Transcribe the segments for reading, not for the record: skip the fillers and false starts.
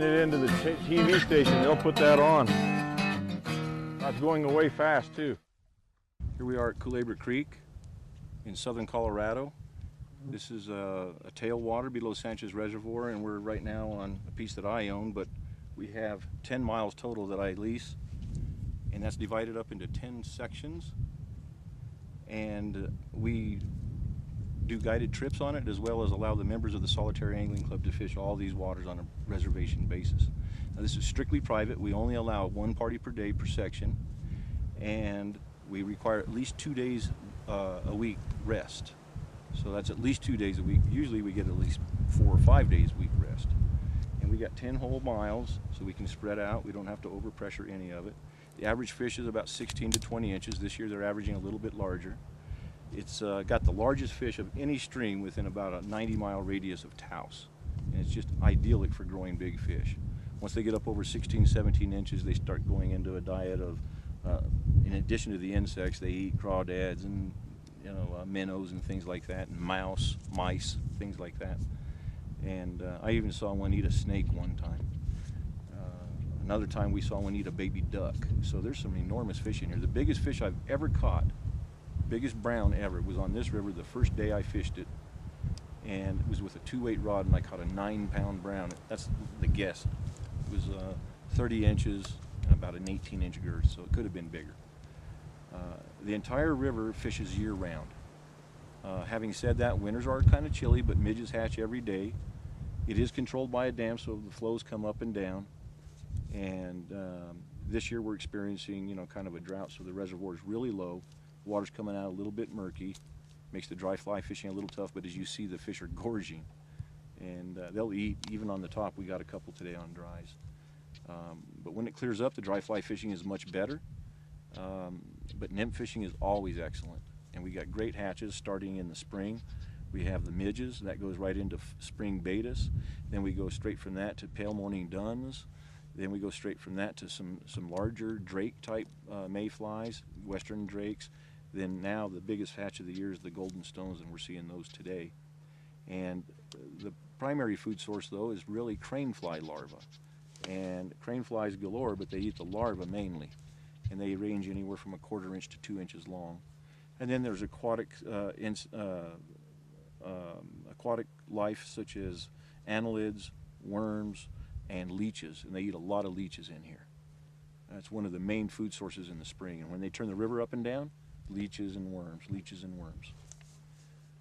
send it into the TV station, they'll put that on. That's going away fast too. Here we are at Culebra Creek in southern Colorado. This is a tailwater below Sanchez Reservoir, and we're right now on a piece that I own, but we have 10 miles total that I lease, and that's divided up into 10 sections, and we do guided trips on it, as well as allow the members of the Solitary Angling Club to fish all these waters on a reservation basis. Now, this is strictly private. We only allow one party per day per section, and we require at least 2 days a week rest. So that's at least 2 days a week. Usually we get at least 4 or 5 days a week rest. And we got 10 whole miles, so we can spread out. We don't have to overpressure any of it. The average fish is about 16 to 20 inches. This year they're averaging a little bit larger. It's got the largest fish of any stream within about a 90-mile radius of Taos. And it's just idyllic for growing big fish. Once they get up over 16, 17 inches, they start going into a diet of, in addition to the insects, they eat crawdads and minnows and things like that, and mice, things like that. And I even saw one eat a snake one time. Another time we saw one eat a baby duck. So there's some enormous fish in here. The biggest fish I've ever caught, biggest brown ever, was on this river the first day I fished it, and it was with a 2-weight rod, and I caught a 9-pound brown. That's the guess. It was 30 inches and about an 18-inch girth, so it could have been bigger. The entire river fishes year-round. Having said that, winters are kind of chilly, but midges hatch every day. It is controlled by a dam, so the flows come up and down. And this year we're experiencing, kind of a drought, so the reservoir is really low. The water's coming out a little bit murky, makes the dry fly fishing a little tough, but as you see, the fish are gorging. And they'll eat, even on the top. We got a couple today on dries. But when it clears up, the dry fly fishing is much better. But nymph fishing is always excellent. And we got great hatches starting in the spring. We have the midges, that goes right into spring betas. Then we go straight from that to pale morning duns. Then we go straight from that to some larger drake type mayflies, western drakes. Then now the biggest hatch of the year is the golden stones, and we're seeing those today. And the primary food source though is really crane fly larvae. And crane flies galore, but they eat the larvae mainly. And they range anywhere from 1/4 inch to 2 inches long. And then there's aquatic life such as annelids, worms, and leeches, and they eat a lot of leeches in here. That's one of the main food sources in the spring. And when they turn the river up and down, leeches and worms, leeches and worms.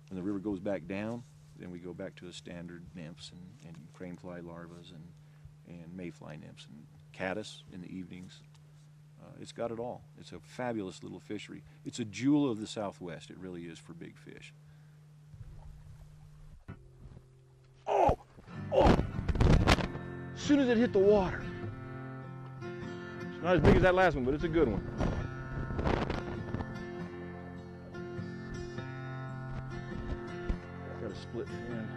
When the river goes back down, then we go back to a standard nymphs and crane fly larvae and mayfly nymphs and caddis in the evenings. It's got it all. It's a fabulous little fishery. It's a jewel of the Southwest. It really is for big fish. Oh! Oh! As soon as it hit the water. It's not as big as that last one, but it's a good one. Got a split fin.